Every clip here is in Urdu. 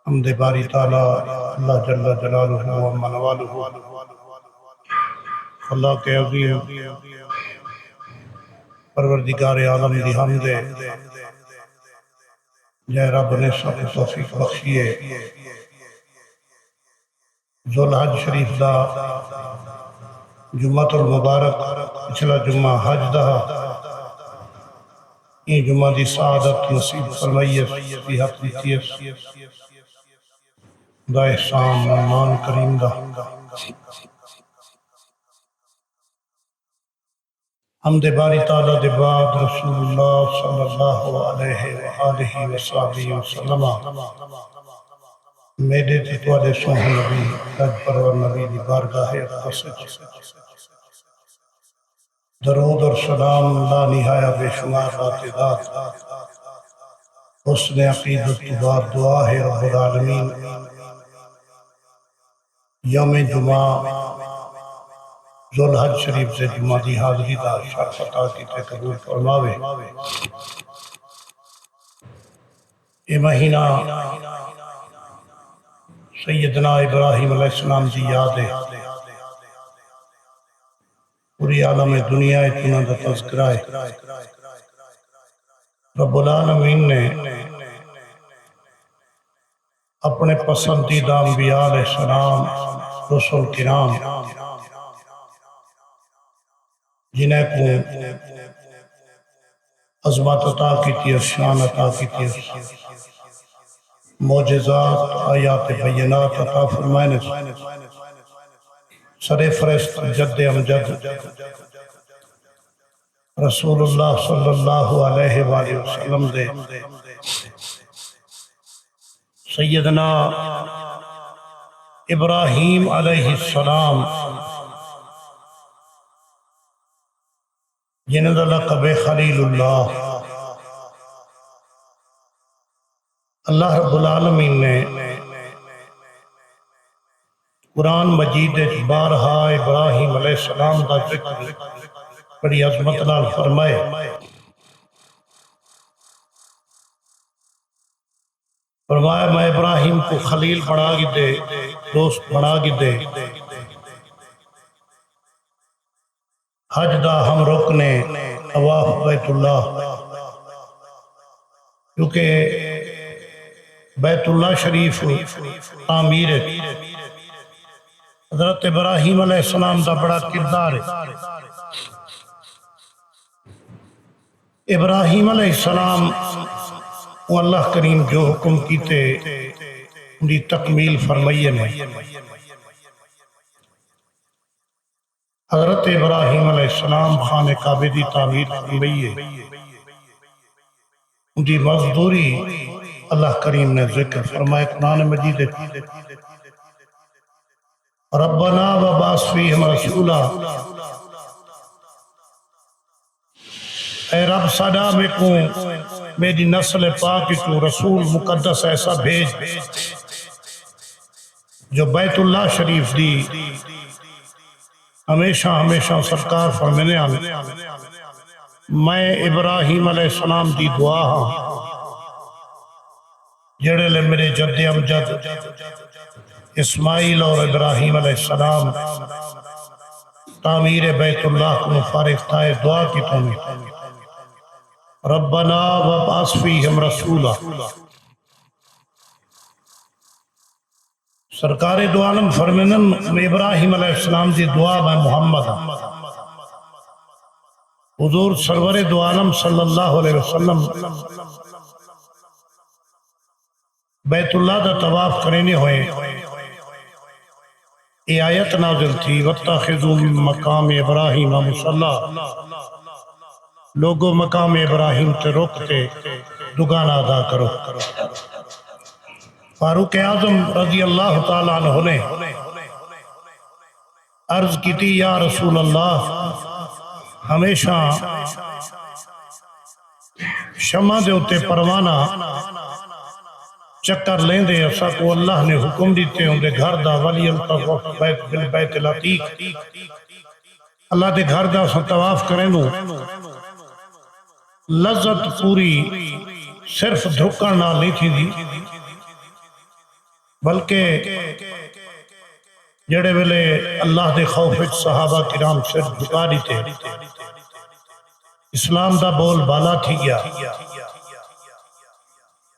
حمد باری تعالی اللہ جل جلالہ و من والہ اللہ کے عظیم پروردگار عالم دی حمد جے رب نے سب توفیق بخشیے ذوالحج شریف دا جمعۃ المبارک پچھلا جمعہ حج دا یہ جمعہ دی سعادت نصیب فرمائیے صحت دیتی ہے دا احسان رحمان کریم دا حمد باری تعالیٰ دے بعد رسول اللہ صلی اللہ علیہ وآلہ وسلم میرے تیتوالے سوہ نبی رج پرور نبی دی بارگاہ اقدس درود اور سلام لا نہایا بے شمار باتداد حسن عقیدت بعد دعا ہے رب العالمین یوم جمعہ ذوالحج شریف سے جمعہ دی حاضری دا شرف عطا کیتے قبول فرماوے یہ مہینہ سیدنا ابراہیم علیہ السلام دی یاد ہے پوری عالم دنیا اتنا دا تذکرہ ہے رب العالمین نے اپنے پسندیدہ انبیاء علیہ السلام رسول کرام جنہیں کو عظمت عطا کی تھی شان عطا کی تھی معجزات آیات بینات عطا فرمائنے سر فرست جد امجد رسول اللہ صلی اللہ علیہ وآلہ وسلم دے سیدنا ابراہیم علیہ السلام جنہوں دا لقب خلیل اللہ اللہ رب العالمین نے قرآن مجید بارہا ابراہیم علیہ السلام دا ذکر بڑی عظمت نال فرمائے فرمایا میں ابراہیم کو خلیل بنا گی دے دوست بنا گی دے حج دا ہم رکنے طواف بیت اللہ کیونکہ بیت اللہ شریف تعمیر حضرت ابراہیم علیہ السلام دا بڑا کردار ہے ابراہیم علیہ السلام وہ اللہ کریم جو حکم کیتے انہی تکمیل فرمائیے میں حضرت ابراہیم علیہ السلام خانہ کعبہ دی تعمیر فرمائیے انہی مزدوری اللہ کریم نے ذکر فرمائے قرآن مجید ربنا وبعث فیہم رسولا اے رب صدا میں کو میری نسل پاک تو رسول مقدس ایسا بھیج جو بیت اللہ شریف دی ہمیشہ سرکار فرمانے آنے میں ابراہیم علیہ السلام دی دعا ہاں جڑے لے میرے جد امجد اسماعیل اور ابراہیم علیہ السلام تعمیر بیت اللہ کو مفارق تھائے دعا کی تمہیں ربنا وبعث فیہم رسولا سرکار دو عالم فرمینن ابراہیم علیہ السلام دی دعا میں محمد حضور سرور دو عالم صلی اللہ علیہ وسلم بیت اللہ دا طواف کرنے ہوئے یہ آیت نازل تھی وَاتَّخِذُوا مِن مَقَامِ إِبْرَاهِيمَ مُصَلَّى لوگوں مقام ابراہیم تے روکتے دگانا ادا کرو فاروق اعظم رضی اللہ تعالیٰ عنہ نے عرض کی تھی یا رسول اللہ ہمیشہ شمع دے ہوتے پروانہ چکر لیں دے ایسا کو اللہ نے حکم دیتے ہوں دے گھر دا ولی الطواف بالبیت العتیق اللہ دے گھر دا سا طواف کریں نو لذت پوری صرف دھکر نہ لی تھی دی بلکہ جڑے ویلے اللہ دے خوف وچ صحابہ کرام سر جھکا دیتے اسلام دا بول بالا تھی گیا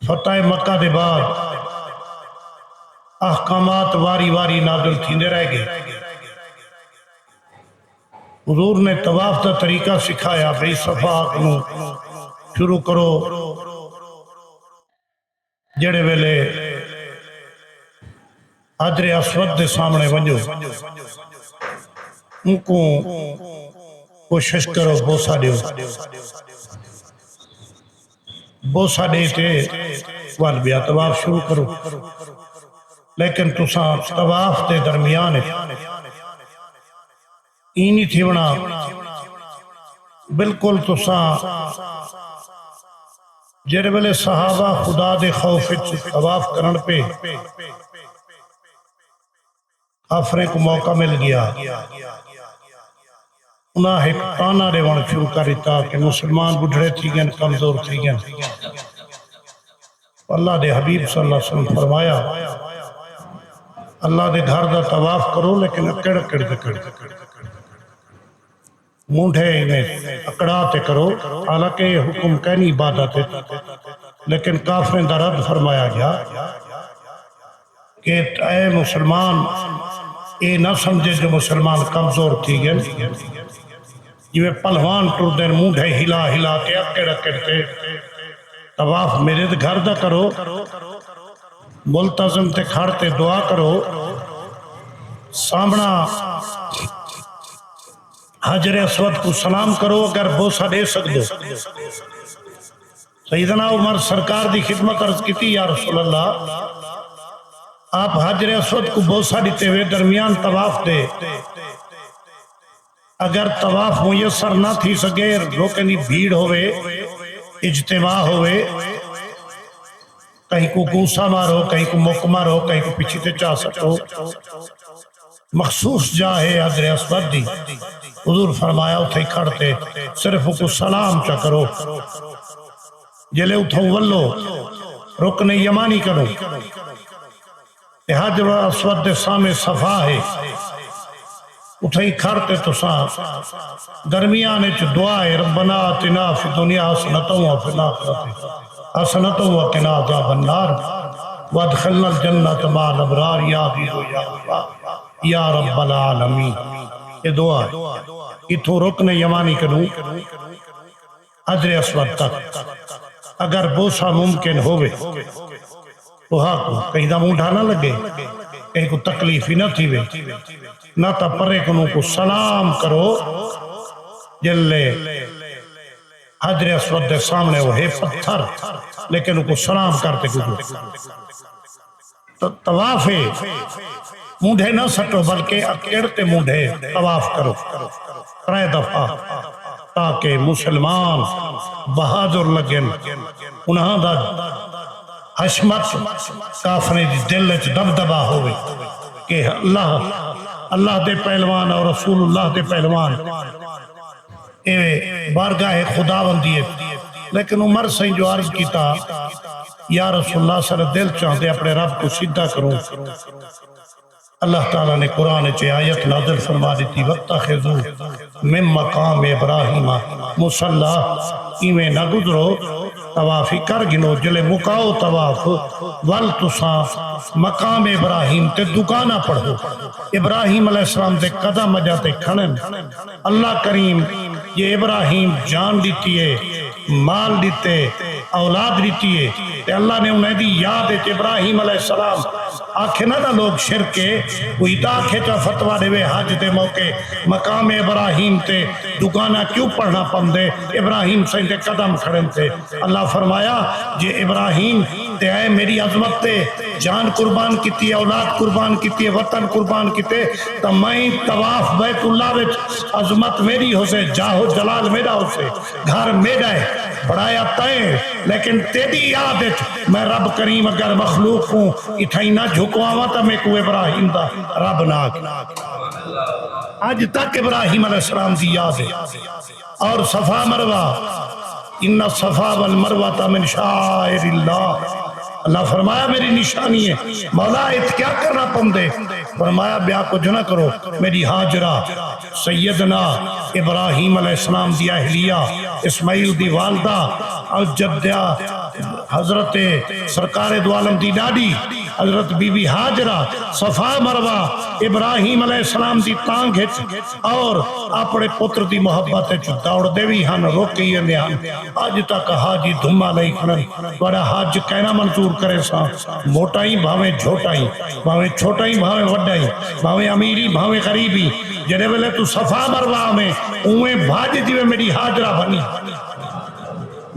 فتح مکہ دے بعد احکامات واری واری نازل تھیندے رہ گئے حضور نے طواف دا طریقہ سکھایا بھئی صفا کنو شروع کرو جڑے ویلے حجر اسود دے سامنے ونجو ان کو کوشش کرو بوسا دیو بوسا دیتے وال بیا طواف شروع کرو لیکن تساں طواف دے درمیان اینی تھیونا بالکل تساں جڑے ویلے صحابہ خدا دے خوف طواف کرن پہ کافریں کو موقع مل گیا انہاں ایک تانا ریوان شروع کریتا کہ مسلمان بڑھڑے تھی گئن کمزور تھی گئن اللہ دے حبیب صلی اللہ علیہ وسلم فرمایا اللہ دے گھر دا طواف کرو لیکن اکڑ اکڑ اکڑ مونڈھے انہیں اکڑاتے کرو حالانکہ یہ حکم کہنی عبادت ہے لیکن کافریں دا رد فرمایا گیا کہ اے مسلمان اے نہ سمجھے جو مسلمان کمزور تھی گئے یہ پلوان ٹر دین مونڈھے ہلا ہلا کے اکڑ اکڑ کے طواف میرے گھر دا کرو ملتزم تے کھڑتے دعا کرو سامنا حجر اسود کو سلام کرو اگر بوسا دے سکدو سیدنا عمر سرکار دی خدمت عرض کی تھی یا رسول اللہ آپ حجر اسود کو بوسا دیتے ہوئے درمیان طواف دے اگر طواف میسر نہ تھی سکے لوکیں بھیڑ ہوئے اجتماع ہوئے کہیں کو گوسا مارو کہیں کو موک مارو کہیں کو پیچھے تے چاہ سکو مخصوص جا ہے حجر اسود دی حضور فرمایا اتھے کھڑتے صرف کو سلام چا کرو جلے اتھو ولو رکن یمانی کرو حجر اسود دے سامنے صفا ہے اتھے کھڑتے تو درمیانے چ دعا ہے ربنا آتنا فی دنیا حسنتوں و فی الاخرۃ حسنتوں و قنا عذاب النار وادخلنا الجنۃ مع الابرار یا عزیز یا غفار یا رب العالمین یہ دعا ہے اتھو رکن یمانی کنو حجر اسود تک اگر بوسا ممکن ہوئے تو ہاں کو کہیں دا مونڈھا نہ لگے کہیں کو تکلیف ہی نہ تھی وے نہ تا پرے کنو کو سلام کرو جلے حجر اسود دے سامنے وہ ہے پتھر لیکن کو سلام کرتے کو طواف ہے مونڈھے نہ سٹو بلکہ اکڑتے مونڈھے طواف کرو 3 دفعہ تاکہ مسلمان بہادر لگن انہاں دا حشمت کافرے دی دل وچ دبدبا ہوئے کہ اللہ دے پہلوان اور رسول اللہ دے پہلوان اے بارگاہ خداوندی ہے لیکن عمر سے جو عرض کیتا یا رسول اللہ صلی اللہ دل چاہتے اپنے رب کو سیدھا کرو اللہ تعالیٰ نے قرآن چے آیت نازل فرما دیتی وَاتَّخِذُوا مِن مَقَامِ ابراہیم مصلی ایمیں نہ گزرو طوافی کر گنو جلے مکاؤ طواف ول تساں مقام ابراہیم تے دکانہ پڑھو ابراہیم علیہ السلام دے قدم جاتے کھنن اللہ کریم یہ ابراہیم جان دیتی ہے مال دیتے اولاد دیتی ہے تے اللہ نے انہیں دی یاد ہے ابراہیم علیہ السلام آنکھیں نہ لوگ شرکے کوئی داکھے چا فتوہ دے حج دے موقع مقام ابراہیم تے دکانہ کیوں پڑھنا پندے ابراہیم سے دے قدم کھڑن تھے اللہ فرمایا جے ابراہیم تے آئے میری عظمت تے جان قربان کیتی ہے اولاد قربان کیتی ہے وطن قربان کیتے تو میں طواف بیت اللہ وچ عظمت میری ہو سے جاہو جلال میرا ہو سے گھر میرا ہے بڑایا تائیں لیکن تیری یاد ہے میں رب کریم اگر مخلوق ہوں اتھائی نہ جھکواں تا میں کو ابراہیم دا رب ناک آج تک ابراہیم علیہ السلام دی یاد ہے اور صفا مروہ ان الصفا والمروہ من شعائر اللہ اللہ فرمایا میری نشانی ہے۔ مولا ات کیا کرنا پندے؟ فرمایا بیا کچھ نہ کرو، میری ہاجرہ سیدنا ابراہیم علیہ السلام دی اہلیہ، اسماعیل دی والدہ اور جدہ حضرت سرکار دو عالم دی ڈاڈی حضرت بی بی ہاجرہ صفا مروہ ابراہیم علیہ السلام دی تانگ اور اپنے پتر دی محبت دوڑ دے بھی ہن روکی اندے ہن۔ آج تک حاجی دھما لئی کھنن بڑا حاج کہنا منظور کرے سا، موٹائی بھاویں جھوٹائی، بھاویں چھوٹائی بھاویں وڈائی، بھاویں امیری بھاویں غریبی، جڑے ویلے تو صفا مروہ میں اویں بھاج جیویں میری ہاجرہ بنی۔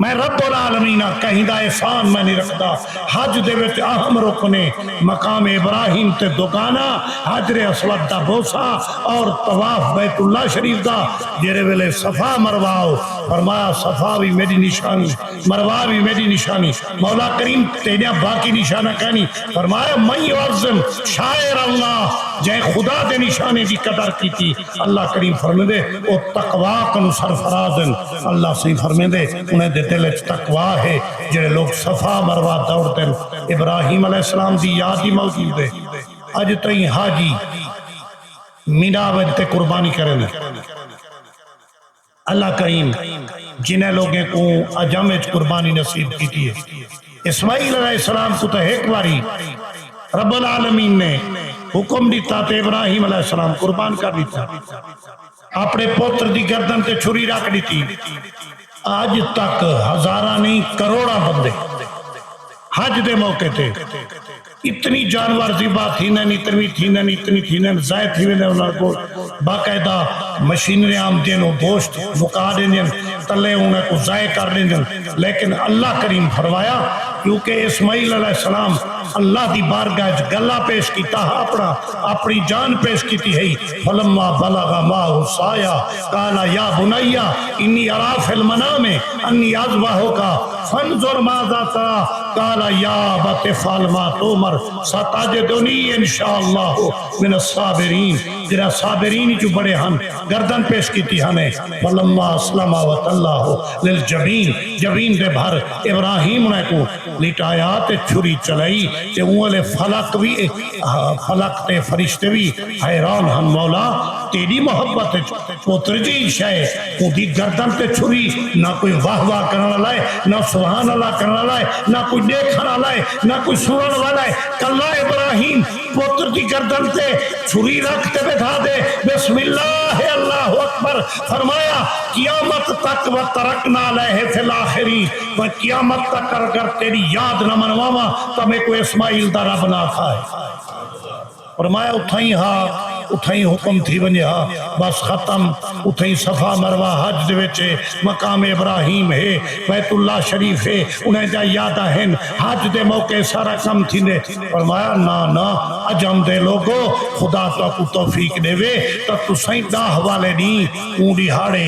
میں رب العالمین کہیں دا احسان میں نہیں رکھتا۔ حج دے وچ اہم رکنے مقام ابراہیم تے دگانا حجر اسود دا بوسا اور طواف بیت اللہ شریف دا، جڑے ویلے صفا مروہ فرمایا صفا بھی میری نشانی، مروہ بھی میری نشانی۔ مولا کریم تیرا باقی نشانہ کہنی فرمایا من یعظم شاعر اللہ، جے خدا دے نشانے دی قدر کی تھی اللہ کریم فرمیندے او تقوی کن سرفرازن، اللہ صحیح فرمیندے انہیں دے دل تقوی ہے جڑے لوگ صفا مروہ دوڑ دیں۔ ابراہیم علیہ السلام دی یاد ہی موجود ہے۔ اج تئیں حاجی مینا وچ قربانی کریں، اللہ کریم جنہیں لوگیں کو اجم وچ قربانی نصیب کی ہے۔ اسماعیل علیہ السلام کو تو ایک باری رب العالمین نے حکم دیتا تے ابراہیم علیہ السلام قربان کر دیتا، اپنے پوتر دی گردن تے چھری رکھ دیتی۔ آج تک ہزارہ نہیں کروڑا بندے حج دے موقع تے اتنی جانور ذبح تھینن، اتنی تھینن زائد تھینن، انہاں کو باقاعدہ مشینری آمدین و گوشت مکا دیں تلے انہیں کو ضائع کر دیں، لیکن اللہ کریم فرمایا کیونکہ اسماعیل علیہ السلام اللہ دی بارگاہ گلہ پیش کیتا اپنی جان پیش کیتی ہے۔ فلما بلغ معه السعی قال یا بنی انی اری فی المنام انی اذبحک فانظر ماذا تری قال یا ابت افعل ما تؤمر ستجدنی انشاءاللہ من الصابرین، جنہاں صابرین جو بڑے ہم گردن پیش کیتی ہمیں۔ فلما اسلم وتلہ للجبین، جبین دے بھر ابراہیم نے کو لٹایا تے چھری چلائی تے اولے فلک تے فرشتے بھی حیران ہم مولا تیری محبت پتر جی شے دی گردن تے چھری، نہ کوئی واہ واہ کرنا لائے، نہ سبحان اللہ کرنا لائے، نہ کوئی دیکھنا لائے، نہ کوئی سنن والا ہے۔ کلا ابراہیم پتر دی گردن تے چھری رکھتے بیٹھا دے، بسم اللہ اللہ اکبر فرمایا قیامت تک وترکنا علیہ فی الآخرین، قیامت تک اگر تیری یاد نہ منواما تو میں کوئی اسماعیل دا رب نہ کھائے۔ فرمایا اتھائیں حکم تھی ونجے بس ختم، اتھائیں صفا مروہ حج دے وچے مقام ابراہیم ہے، بیت اللہ شریف ہے، انہیں جا یادہ ہیں حج دے موقع سارا کم تھی نے۔ فرمایا نا اجم دے لوگو خدا تو کو توفیق دے وے تو سائیں دا حوالے نہیں اونڈی ہاڑے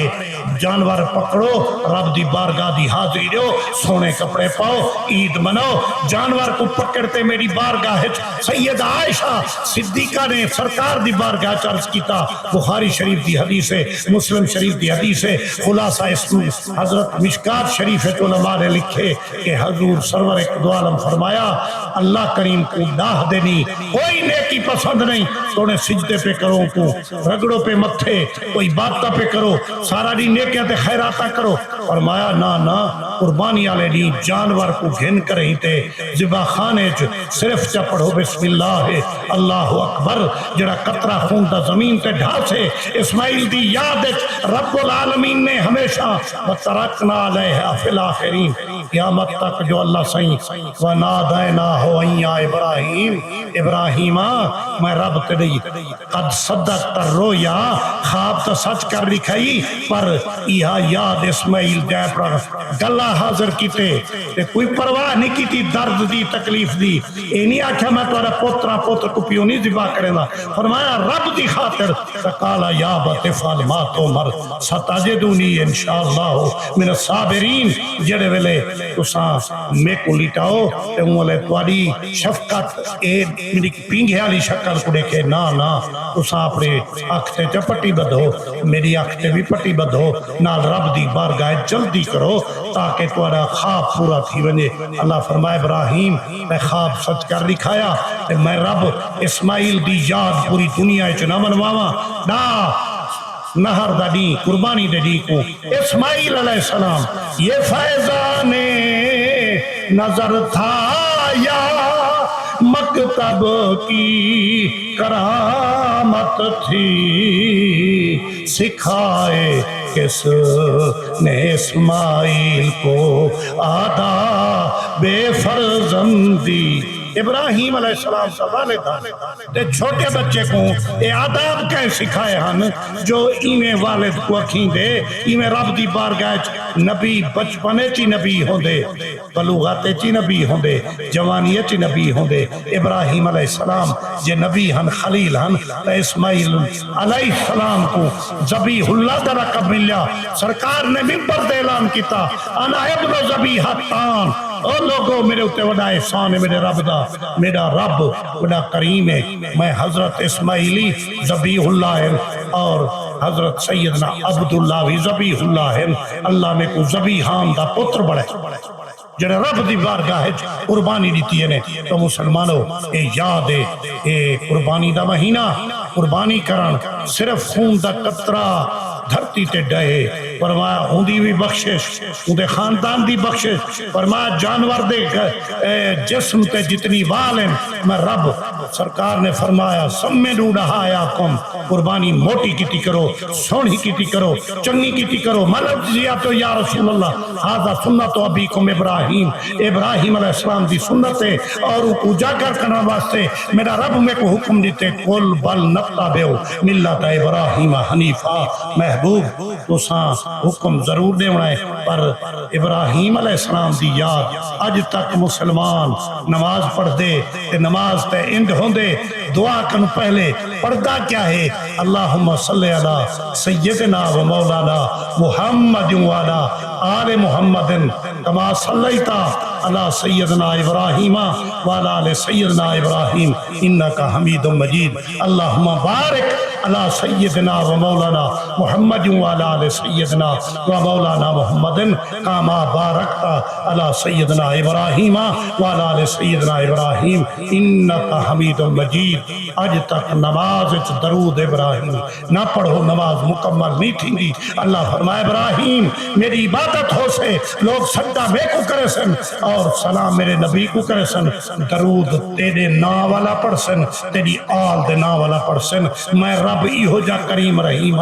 جانور پکڑو، رب دی بارگاہ دی حاضری دو، سونے کپڑے پاؤ، عید مناؤ، جانور کو پکڑتے میری بارگاہ سید عائشہ صدیقہ نے سرکار دی بارگاہ چرچ کیتا۔ بخاری شریف دی حدیث ہے، مسلم شریف دی حدیث ہے، خلاصہ اسم حضرت مشکات شریف علماء نے لکھے کہ حضور سرور دو عالم فرمایا اللہ کریم کو ڈاہ دینی کوئی نیکی پسند نہیں، تو انہیں سجدے پہ کرو کو رگڑوں پہ متھے کوئی باتہ پہ کرو سارا دی نیکیاں تے خیراتہ کرو۔ فرمایا نا قربانی والے دی جانور کو گھن کر ہی تے ذبح خانے صرف چا پڑھو بسم اللہ اللہ اکبر، جڑا قطرہ خون دا زمین تے ڈھاسے اسماعیل دی یاد رب العالمین نے ہمیشہ وترکنا علیہ فی الآخرین، قیامت تک جو اللہ سائیں وَنَادَيْنَاهُ اَيَّا ابراہیمہ میں رب تیری قد صدقت الرؤیا، خواب تو سچ کر دکھائی پر یہ یاد اسماعیل دے پر گلہ حاضر کیتے تے کوئی پرواہ نہیں کیتی درد دی تکلیف دی، اے نہیں آکھا میں تورا پوتر کو پیو نہیں ذبح کرے گا۔ فرمایا رب دی خاطر فقال یا ابت افعل ما تؤمر ستجدنی انشاءاللہ من الصابرین، جڑے ویلے تساں میں کو لٹاؤ تے اولے تواڈی شفقت اے میری پینگے والی شکل کو دیکھے نا نا تساں اپنے اکھ تے پٹی بدھو میری اکھ تے بھی پٹی بدھو نال رب دی بارگاہ جلدی کرو تاکہ تہاڈا خواب پورا تھی ونجے اللہ فرمائے ابراہیم میں خواب سچ کر دکھایا تے میں رب اسماعیل دی یاد پوری دنیا وچ نہ منواواں نا نہر دا دی قربانی دے دی کو اسماعیل علیہ السلام یہ فیضان نظر تھا یا مکتب کی کرامت تھی سکھائے کس نے اسماعیل کو آداب فرزندی ابراہیم علیہ السلام کا والدان تے چھوٹے بچے کو اے آداب کہیں سکھائے ہن جو ایمیں والد کو اکھیں دے ایمیں رب دی بارگاہ نبی بچپنے چی نبی ہوں دے بلوغات چی نبی ہوں دے جوانیت چی نبی ہوں دے ابراہیم علیہ السلام جے نبی ہن خلیل ہن تے اسماعیل علیہ السلام کو ذبیح اللہ دا رقب ملیا سرکار نے منبر دے اعلان کیتا انا ابن ذبیح الطان او لوگوں میرے اتے وڈا احسان ہے میرے رب دا میرا رب بڑا کریم ہے میں حضرت اسماعیلی ذبیح اللہ ہے اور حضرت سیدنا عبداللہ بھی ذبیح اللہ ہے اللہ نے کو ذبیحان دا پتر بڑھے جڑے رب دی بارگاہ قربانی دیتی ہے تو مسلمانوں اے یاد ہے اے قربانی دا مہینہ قربانی کرن صرف خون دا قطرہ دھرتی تے ڈہے فرمایا ہوندی بھی بخشش ہوندے خاندان دی بخشش فرمایا جانور دے جسم تے جتنی وال ہیں میں رب سرکار نے فرمایا سمنو ڈہایاکم قربانی موٹی کیتی کرو سونی کیتی کرو چنگی کیتی کرو ملک زیادہ یا رسول اللہ ہذا سنت ابیکم ابراہیم ابراہیم علیہ السلام دی سنت ہے اور ان کو اجاگر کرنے واسطے میرا رب میں کو حکم دیتے قل بل نتبع ملت ابراہیم حنیفہ محبوب تو ساں حکم ضرور دے ہونا ہے پر ابراہیم علیہ السلام دی یاد اج تک مسلمان نماز پڑھ دے تے نماز تے اند ہوں دے دعا کن پہلے پردہ کیا ہے اللہم صلی علی سیدنا و مولانا محمد والا آل محمد کما صلیتا علی سیدنا ابراہیم والا آل سیدنا ابراہیم انکا حمید مجید اللہم بارک علی سیدنا و مولانا محمد والا آل سیدنا و مولانا محمد کما بارکتا علی سیدنا ابراہیم والا آل سیدنا ابراہیم انکا حمید مجید آج تک نماز درود ابراہیم نہ پڑھو نماز مکمل نہیں تھی گی اللہ فرمائے ابراہیم میری عبادت ہو سے لوگ سجدہ میں کو کرے سن اور سلام میرے نبی کو کرے سن درود تیرے نا والا پڑھ سن تیری آل دے نا والا پڑھ سن میں رب ای ہو جا کریم رحیم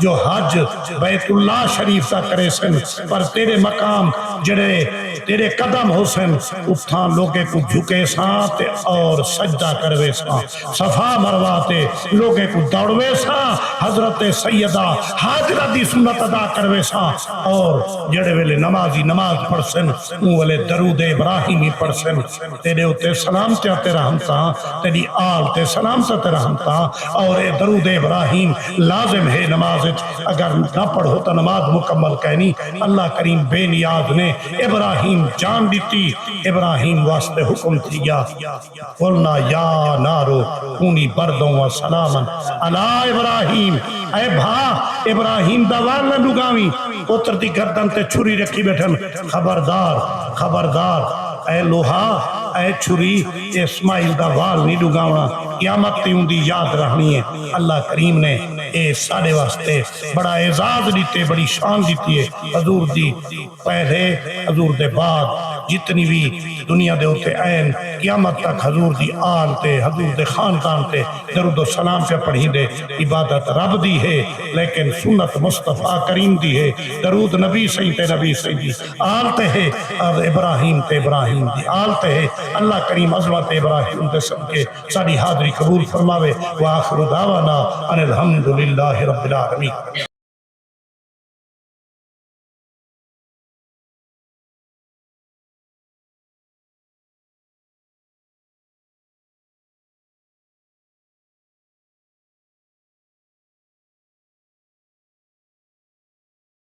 جو حج بیت اللہ شریف تا کرے سن پر تیرے مقام جڑے تیرے قدم ہو سن اتھاں لوگے کو جھکے ساں تے اور سجدہ کروے ساں صفا مرواتے لوگے کو دوڑوے ساں حضرت سیدہ حاجرہ دی سنت ادا کروے ساں اور جڑے ویلے نمازی نماز پڑھ سن ان والے درود ابراہیمی پڑھ سن تیرے اتے سلام تے رحمتا تیری آل تے سلام تے رحمتا اور اے درود ابراہیم لازم ہے نماز اگر نہ پڑھو تو نماز مکمل کہنی اللہ کریم بے نیاز نے ابراہیم جان دیتی ابراہیم واسطے حکم تھی گیا قلنا یا نارو کونی بردوں و سلامن علی ابراہیم اے بھا ابراہیم دوال نہ لگاویں پتر دی گردن تے چھری رکھی بیٹھن خبردار خبردار اے لوہا اے چھری اسماعیل دا وال نہیں ڈگاونا قیامت تی دی یاد رہنی ہے اللہ کریم نے اے ساڑے واسطے بڑا اعزاز دیتے بڑی شان دیتی ہے حضور دی پہلے حضور دے بعد جتنی بھی دنیا دے ہوتے این قیامت تک حضور دی آل تے حضور دے خاندان تے درود و سلام پہ پڑھی دے عبادت رب دی ہے لیکن سنت مصطفیٰ کریم دی ہے درود نبی صحیح دی آل تے ہے اور ابراہیم دی آل تے ہے اللہ کریم عظمت ابراہیم دے سب کے ساری حاضری قبول فرماوے وآخر دعوانا ان الحمدللہ رب العالمین